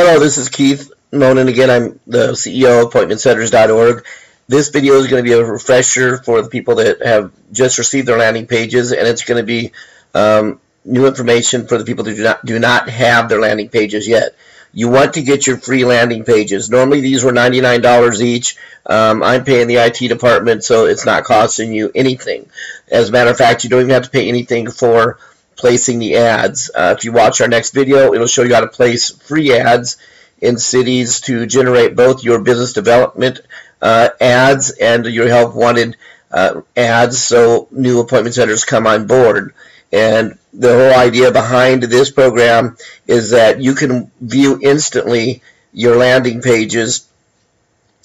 Hello, this is Keith Monen again. I'm the CEO of AppointmentSetters.org. This video is going to be a refresher for the people that have just received their landing pages, and it's going to be new information for the people that do not have their landing pages yet. You want to get your free landing pages. Normally these were $99 each. I'm paying the IT department, so it's not costing you anything. As a matter of fact, you don't even have to pay anything for placing the ads. If you watch our next video, it'll show you how to place free ads in cities to generate both your business development ads and your help wanted ads, so new appointment setters come on board. And the whole idea behind this program is that you can view instantly your landing pages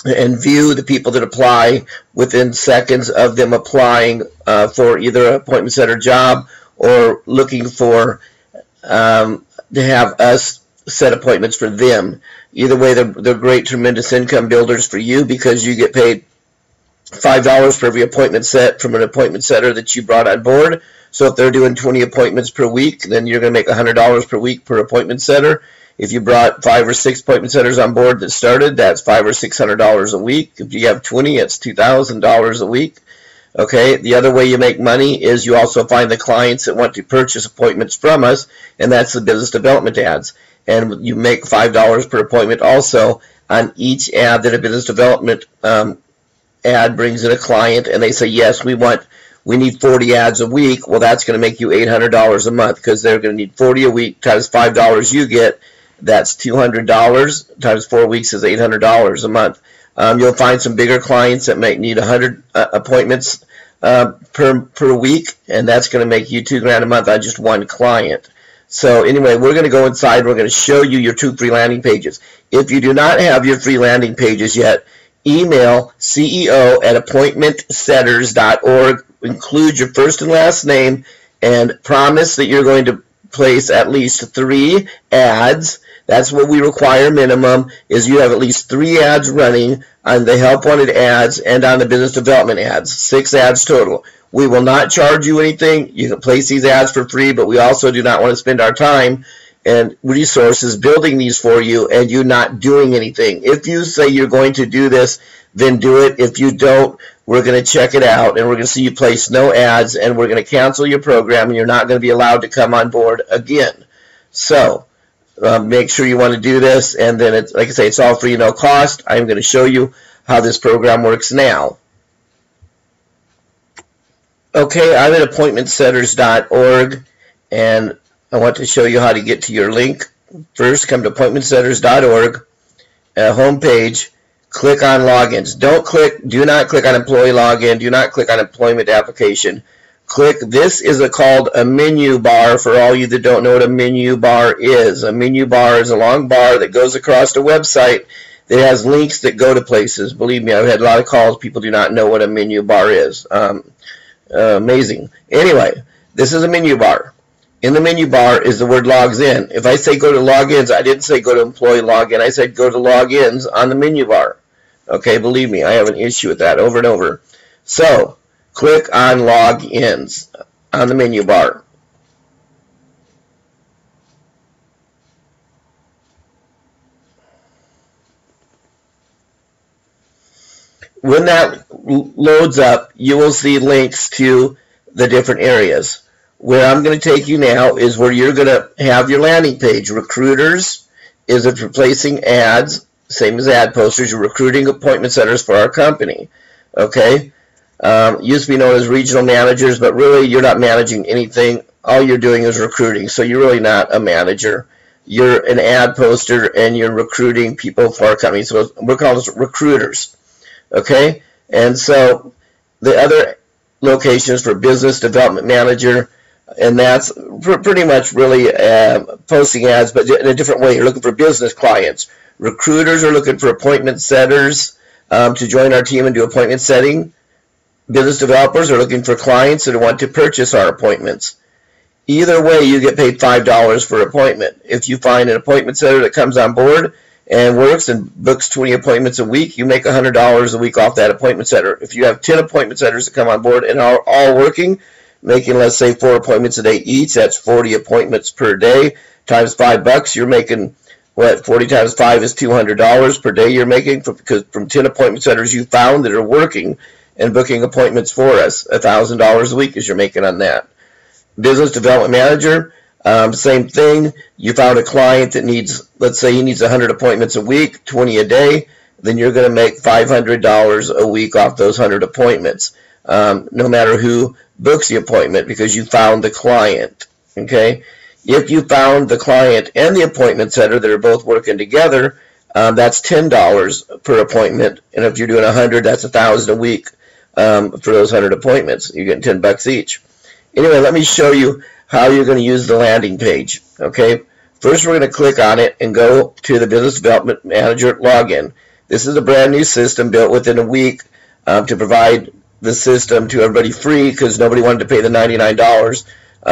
and view the people that apply within seconds of them applying for either an appointment setter job or looking for to have us set appointments for them. Either way, they're great, tremendous income builders for you because you get paid $5 for every appointment set from an appointment setter that you brought on board. So if they're doing 20 appointments per week, then you're going to make $100 per week per appointment setter. If you brought 5 or 6 appointment setters on board that started, that's $500 or $600 a week. If you have 20, it's $2,000 a week. Okay, the other way you make money is you also find the clients that want to purchase appointments from us, and that's the business development ads. And you make $5 per appointment also on each ad that a business development ad brings in a client, and they say, yes, we need 40 ads a week. Well, that's going to make you $800 a month because they're going to need 40 a week times $5 you get. That's $200 times 4 weeks is $800 a month. You'll find some bigger clients that might need 100 appointments per week, and that's going to make you $2,000 a month on just one client. So anyway, we're going to go inside. We're going to show you your 2 free landing pages. If you do not have your free landing pages yet, email CEO@appointmentsetters.org. Include your first and last name and promise that you're going to place at least 3 ads. That's what we require minimum, is you have at least 3 ads running on the help wanted ads and on the business development ads. 6 ads total. We will not charge you anything. You can place these ads for free, but we also do not want to spend our time and resources building these for you and you not doing anything. If you say you're going to do this, then do it. If you don't, we're going to check it out and we're going to see you place no ads and we're going to cancel your program and you're not going to be allowed to come on board again. So make sure you want to do this, and then it's, like I say, it's all free, no cost. I'm going to show you how this program works now. Okay, I'm at appointmentsetters.org and I want to show you how to get to your link. First, come to appointmentsetters.org, homepage, click on logins. Do not click on employee login, do not click on employment application. Click, this is called a menu bar for all you that don't know what a menu bar is. A menu bar is a long bar that goes across the website that has links that go to places. Believe me, I've had a lot of calls. People do not know what a menu bar is. Amazing. Anyway, this is a menu bar. In the menu bar is the word logs in. If I say go to logins, I didn't say go to employee login. I said go to logins on the menu bar. Okay, believe me, I have an issue with that over and over. So, click on logins on the menu bar. When that loads up, you will see links to the different areas. Where I'm going to take you now is where you're going to have your landing page. Recruiters is if you're placing ads, same as ad posters, you're recruiting appointment setters for our company. Okay? Used to be known as regional managers, but really you're not managing anything. All you're doing is recruiting, so you're really not a manager. You're an ad poster and you're recruiting people for our company. So we're called recruiters. Okay? And so the other locations for business development manager, and that's pretty much really posting ads, but in a different way. You're looking for business clients. Recruiters are looking for appointment setters to join our team and do appointment setting. Business developers are looking for clients that want to purchase our appointments. Either way, you get paid $5 per appointment. If you find an appointment setter that comes on board and works and books 20 appointments a week, you make $100 a week off that appointment setter. If you have 10 appointment setters that come on board and are all working, making, let's say, 4 appointments a day each, that's 40 appointments per day times $5, you're making what 40 times 5 is $200 per day you're making because from 10 appointment setters you found that are working and booking appointments for us. $1,000 a week is you're making on that. Business development manager, same thing. You found a client that needs, let's say he needs 100 appointments a week, 20 a day, then you're going to make $500 a week off those 100 appointments, no matter who books the appointment, because you found the client. Okay, if you found the client and the appointment setter that are both working together, that's $10 per appointment, and if you're doing 100, that's $1,000 a week for those 100 appointments. You're getting $10 each. Anyway, let me show you how you're going to use the landing page. Okay, first we're going to click on it and go to the Business Development Manager login. This is a brand new system built within a week to provide the system to everybody free because nobody wanted to pay the $99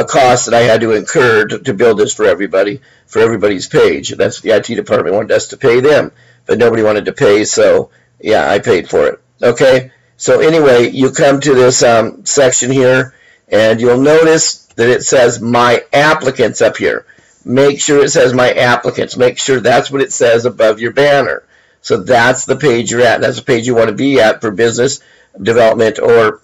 cost that I had to incur to build this for everybody, for everybody's page. That's the IT department wanted us to pay them, but nobody wanted to pay, so yeah, I paid for it. Okay, so anyway, you come to this section here, and you'll notice that it says My Applicants up here. Make sure it says My Applicants. Make sure that's what it says above your banner. So that's the page you're at. That's the page you want to be at for business development or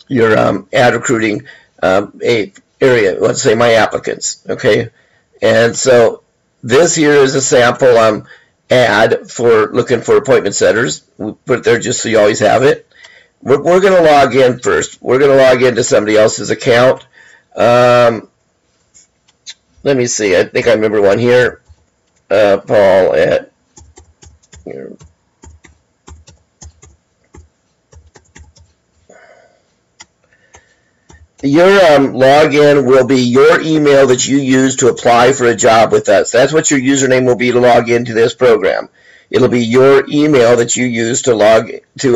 your ad recruiting area. Let's say My Applicants. Okay, and so this here is a sample ad for looking for appointment setters. We put it there just so you always have it. We're going to log in first. We're going to log into somebody else's account. Let me see. I think I remember one here. Paul at here. Your login will be your email that you use to apply for a job with us. That's what your username will be to log into this program. It'll be your email that you use to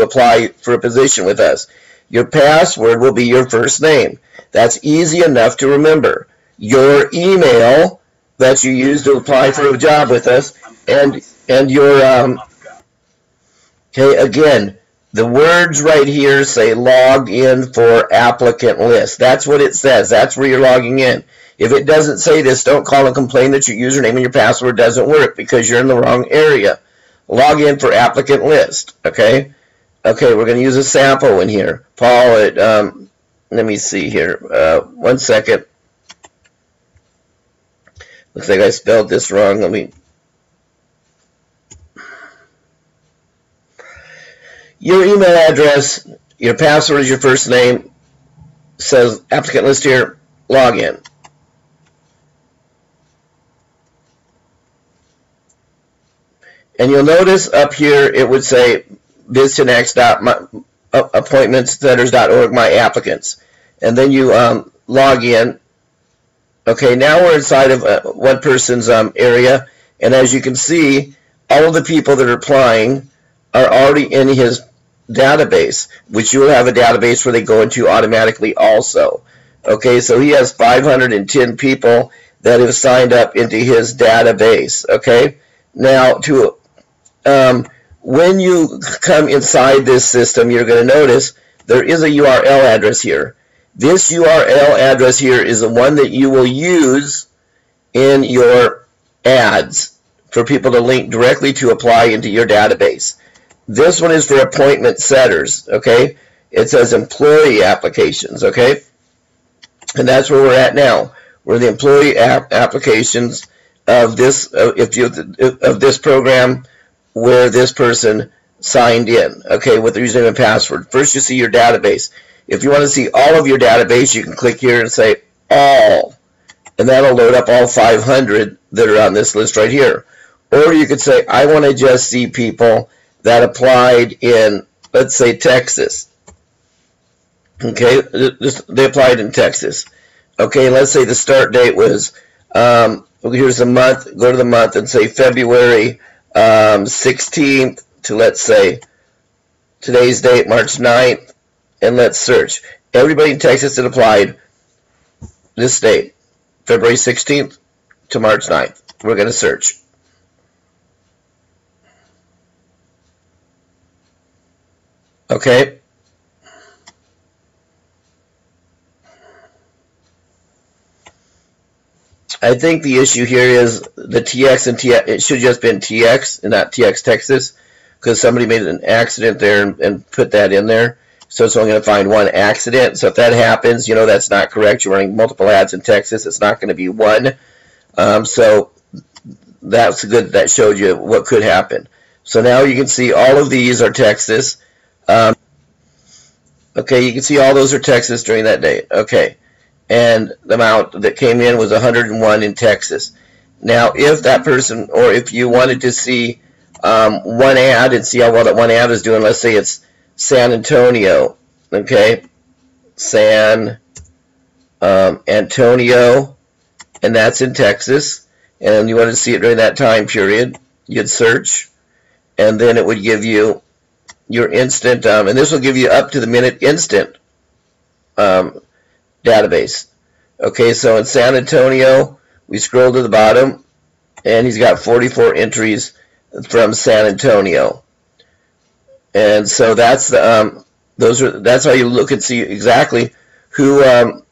apply for a position with us. Your password will be your first name. That's easy enough to remember. Your email that you use to apply for a job with us, and your okay, again, the words right here say log in for applicant list. That's what it says. That's where you're logging in. If it doesn't say this, don't call and complain that your username and your password doesn't work because you're in the wrong area. Log in for applicant list. Okay. Okay, we're going to use a sample in here. Paul, let me see here. 1 second. Looks like I spelled this wrong. Let me. Your email address, your password is your first name. Says applicant list here. Log in. And you'll notice up here it would say biztonext.appointmentsetters.org my applicants. And then you log in. Okay, now we're inside of one person's area, and as you can see, all of the people that are applying are already in his database, which you will have a database where they go into automatically also. Okay, so he has 510 people that have signed up into his database. Okay, now when you come inside this system, you're going to notice there is a URL address here. This URL address here is the one that you will use in your ads for people to link directly to apply into your database. This one is for appointment setters, okay? It says employee applications, okay? And that's where we're at now. We're the employee applications of this this program where this person signed in, okay, with their username and password. First, you see your database. If you want to see all of your database, you can click here and say all, and that'll load up all 500 that are on this list right here. Or you could say, I want to just see people that applied in, let's say, Texas. Okay, they applied in Texas. Okay, let's say the start date was, here's the month, go to the month and say February 16th to, let's say, today's date, March 9th, and let's search. Everybody in Texas that applied this date, February 16th to March 9th. We're going to search. Okay. I think the issue here is the TX and TX. It should have just been TX and not TX Texas, because somebody made an accident there and put that in there. So it's only going to find one accident. So if that happens, you know that's not correct. You're running multiple ads in Texas. It's not going to be one. So that's good. That showed you what could happen. So now you can see all of these are Texas. Okay, you can see all those are Texas during that day. Okay, and the amount that came in was 101 in Texas. Now, if that person, or if you wanted to see one ad and see how well that one ad is doing, let's say it's San Antonio, okay, San Antonio, and that's in Texas, and you want to see it during that time period, you'd search, and then it would give you your instant, and this will give you up to the minute instant database. Okay, so in San Antonio, we scroll to the bottom, and he's got 44 entries from San Antonio. And so that's the that's how you look and see exactly who's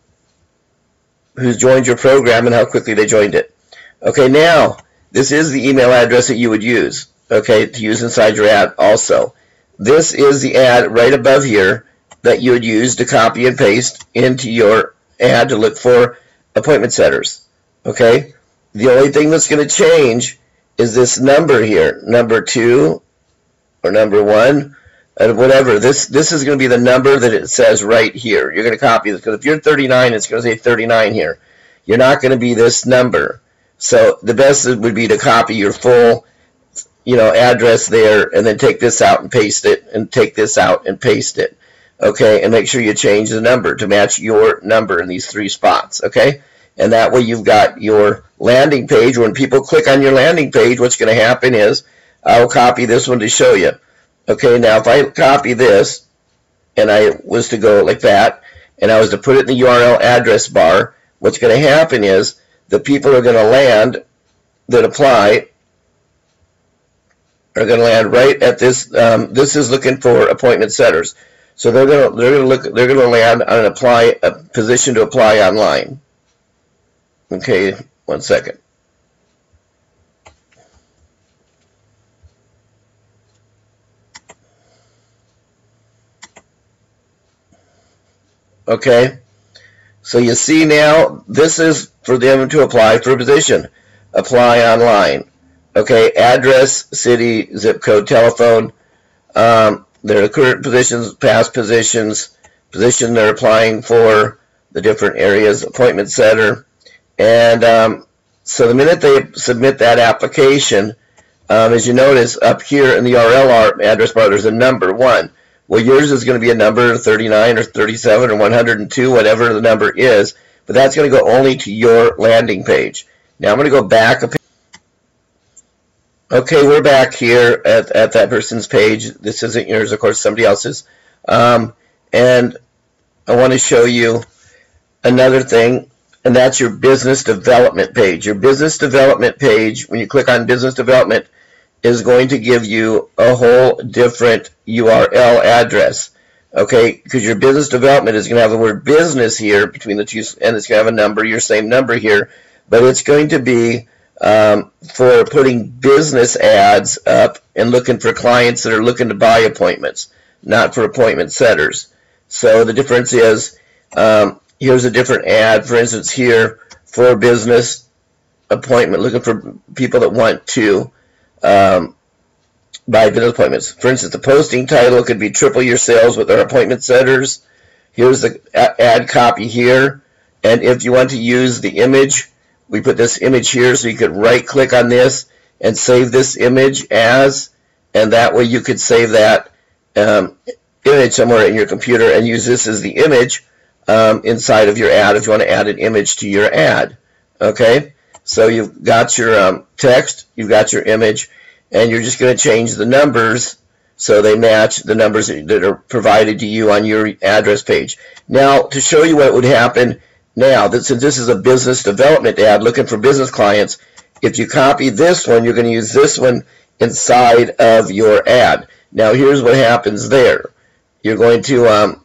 joined your program and how quickly they joined it. Okay, now this is the email address that you would use, okay, to use inside your ad also. This is the ad right above here that you would use to copy and paste into your ad to look for appointment setters. Okay, the only thing that's going to change is this number here, number 2 or number 1, and whatever. This is going to be the number that it says right here. You're going to copy this, because if you're 39, it's going to say 39 here. You're not going to be this number. So the best would be to copy your full, you know, address there, and then take this out and paste it, and take this out and paste it. Okay, and make sure you change the number to match your number in these 3 spots. Okay, and that way you've got your landing page. When people click on your landing page, what's going to happen is I'll copy this one to show you. Okay, now if I copy this and I was to go like that and I was to put it in the URL address bar, what's going to happen is the people are going to land that apply are going to land right at this. This is looking for appointment setters, so they're going to land on a position to apply online. Okay, one second. Okay, so you see now this is for them to apply for a position. Apply online. Okay, address, city, zip code, telephone, their current positions, past positions, position they're applying for, the different areas, appointment setter, and so the minute they submit that application, as you notice up here in the URL address bar, there's a number 1. Well, yours is going to be a number 39 or 37 or 102, whatever the number is, but that's going to go only to your landing page. Now I'm going to go back a page. Okay, we're back here at that person's page. This isn't yours, of course, somebody else's. And I want to show you another thing, and that's your business development page. Your business development page, when you click on business development, is going to give you a whole different URL address. Okay, because your business development is going to have the word business here between the two, and it's going to have a number, your same number here, but it's going to be for putting business ads up and looking for clients that are looking to buy appointments, not for appointment setters. So the difference is, here's a different ad, for instance, here for business appointment, looking for people that want to buy business appointments. For instance, the posting title could be "Triple Your Sales with Our Appointment Setters." Here's the ad copy here, and if you want to use the image, we put this image here, so you could right click on this and save this image as, and that way you could save that image somewhere in your computer and use this as the image inside of your ad if you want to add an image to your ad. Okay, so you've got your text, you've got your image, and you're just going to change the numbers so they match the numbers that are provided to you on your address page. Now, to show you what would happen now, since this is a business development ad looking for business clients, if you copy this one, you're going to use this one inside of your ad. Now, here's what happens there. You're going to, I'll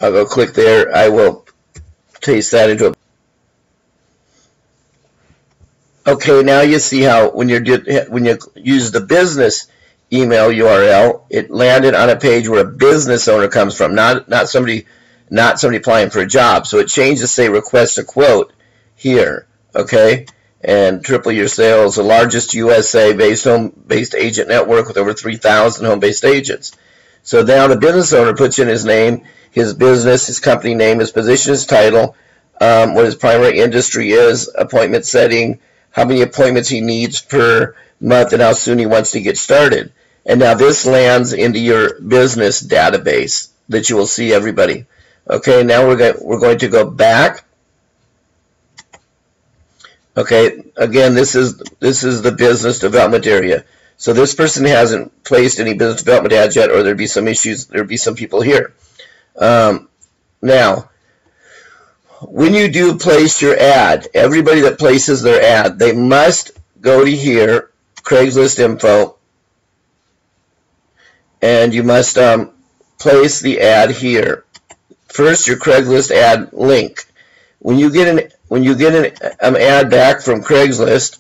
go click there. I will paste that into a, Okay, now you see how when you use the business email URL, it landed on a page where a business owner comes from, not somebody applying for a job. So it changed to say request a quote here. Okay, and triple your sales, the largest USA-based home-based agent network with over 3,000 home-based agents. So now the business owner puts in his name, his business, his company name, his position, his title, what his primary industry is, appointment setting, how many appointments he needs per month, and how soon he wants to get started. And now this lands into your business database that you will see everybody. Okay, now we're going to go back. Okay, again, this is the business development area. So this person hasn't placed any business development ads yet, or there'd be some issues. There'd be some people here. Now, when you do place your ad, everybody that places their ad, they must go to here, Craigslist info, and you must place the ad here. First, your Craigslist ad link. When you get an ad back from Craigslist,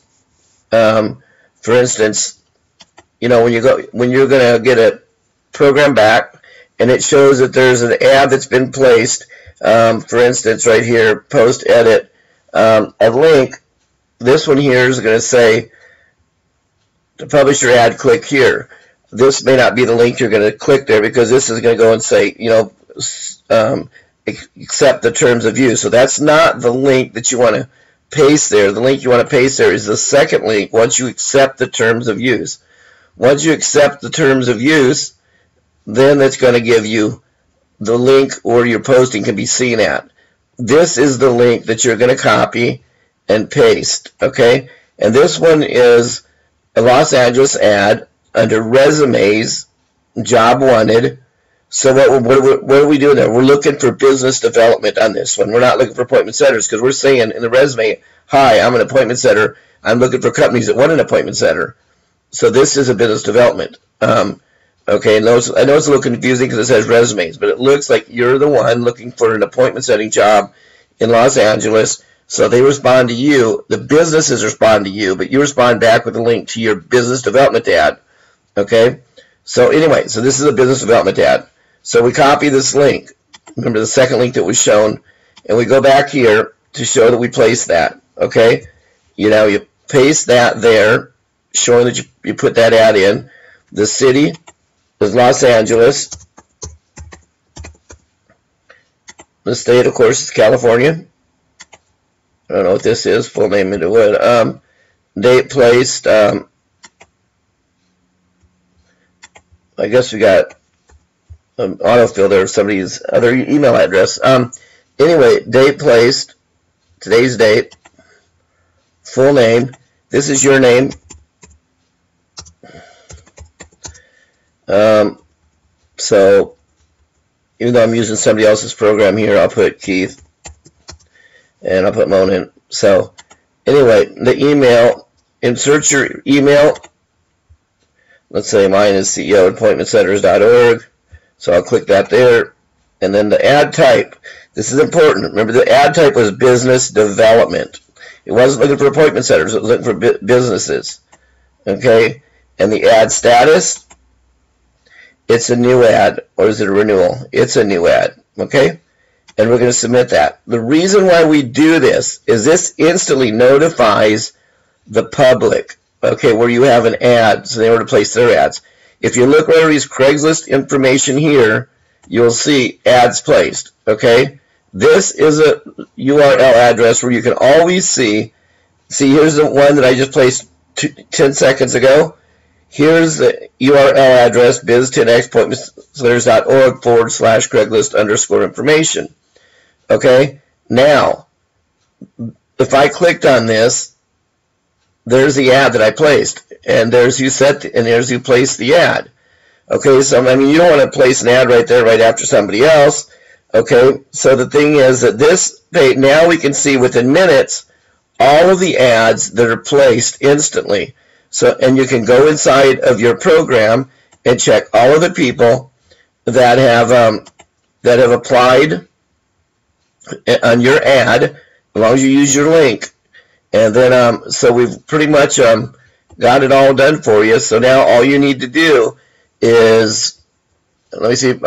for instance, you know, when you're going to get a program back and it shows that there's an ad that's been placed, for instance, right here, post edit, a link, this one here is going to say to publish your ad, click here. This may not be the link you're going to click there, because this is going to go and say, you know, accept the terms of use. So that's not the link that you want to paste there. The link you want to paste there is the second link once you accept the terms of use. Once you accept the terms of use, then that's going to give you the link where your posting can be seen at. This is the link that you're going to copy and paste, okay? And this one is a Los Angeles ad under resumes, job wanted. So what are we doing there? We're looking for business development on this one. We're not looking for appointment setters, because we're saying in the resume, hi, I'm an appointment setter. I'm looking for companies that want an appointment setter. So this is a business development. Okay, I know it's a little confusing because it says resumes, but it looks like you're the one looking for an appointment setting job in Los Angeles. So they respond to you. The businesses respond to you, but you respond back with a link to your business development ad. Okay? So anyway, so this is a business development ad. So we copy this link. Remember the second link that was shown, and we go back here to show that we placed that. Okay? You know, you paste that there, showing that you put that ad in. The city is Los Angeles. The state, of course, is California. I don't know what this is, full name into it. Date placed, I guess we got autofill there, somebody's other email address. Anyway, date placed, today's date, full name. This is your name. So even though I'm using somebody else's program here, I'll put Keith and I'll put Monen. So anyway, the email, insert your email. Let's say mine is CEO@appointmentsetters.org. So I'll click that there. And then the ad type. This is important. Remember, the ad type was business development. It wasn't looking for appointment setters. It was looking for businesses. Okay? And the ad status, it's a new ad, or is it a renewal? It's a new ad. Okay? And we're going to submit that. The reason why we do this is this instantly notifies the public, okay, where you have an ad, so they were to place their ads. If you look under these Craigslist information here, you'll see ads placed, okay? This is a URL address where you can always see, here's the one that I just placed 10 seconds ago. Here's the URL address, biz10x.org/Craigslist_information. Okay, now, if I clicked on this, there's the ad that I placed, and there's you placed the ad. Okay, so I mean, you don't want to place an ad right there, right after somebody else. Okay, so the thing is that this page, now we can see within minutes all of the ads that are placed instantly. So, and you can go inside of your program and check all of the people that have applied on your ad, as long as you use your link, And then, so we've pretty much got it all done for you. So now all you need to do is, let me see,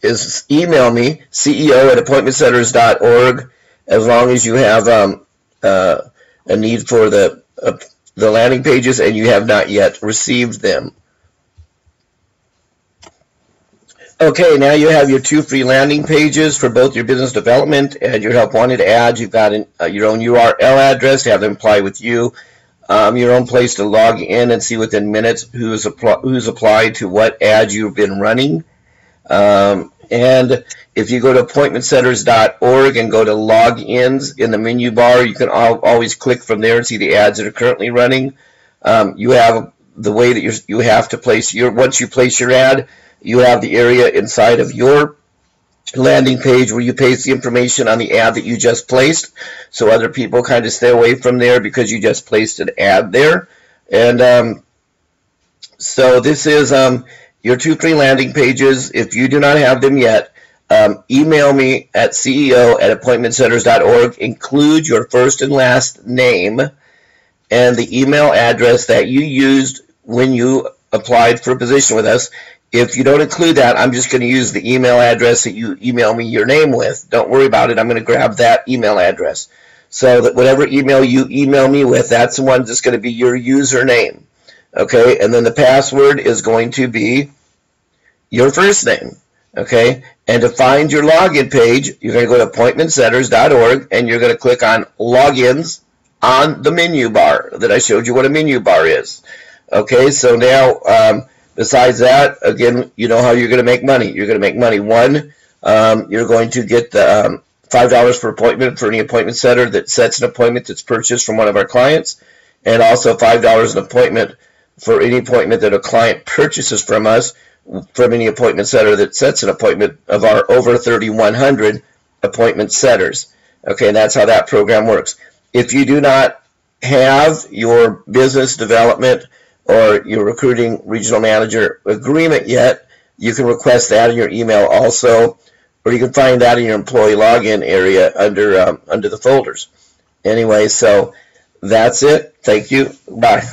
is email me, ceo@appointmentsetters.org, as long as you have a need for the landing pages and you have not yet received them. Okay, now you have your 2 free landing pages for both your business development and your help wanted ads. You've got your own URL address to have them apply with you, your own place to log in and see within minutes who's applied to what ads you've been running. And if you go to appointmentsetters.org and go to logins in the menu bar, you can always click from there and see the ads that are currently running. You have the way that you have to place once you place your ad, you have the area inside of your landing page where you paste the information on the ad that you just placed, so other people kind of stay away from there because you just placed an ad there. And so this is your 2 free landing pages. If you do not have them yet, email me at ceo@appointmentsetters.org. Include your first and last name and the email address that you used when you applied for a position with us. If you don't include that, I'm just going to use the email address that you email me your name with. Don't worry about it. I'm going to grab that email address. So that whatever email you email me with, that's the one that's going to be your username. Okay, and then the password is going to be your first name. Okay, and to find your login page, you're going to go to appointmentsetters.org and you're going to click on logins on the menu bar that I showed you what a menu bar is. Okay, so now besides that, again, you know how you're going to make money. You're going to make money. One, you're going to get the $5 per appointment for any appointment setter that sets an appointment that's purchased from one of our clients, and also $5 an appointment for any appointment that a client purchases from us from any appointment setter that sets an appointment of our over 3,100 appointment setters. Okay, and that's how that program works. If you do not have your business development or your recruiting regional manager agreement yet, you can request that in your email also, or you can find that in your employee login area under the folders. Anyway, so that's it. Thank you. Bye.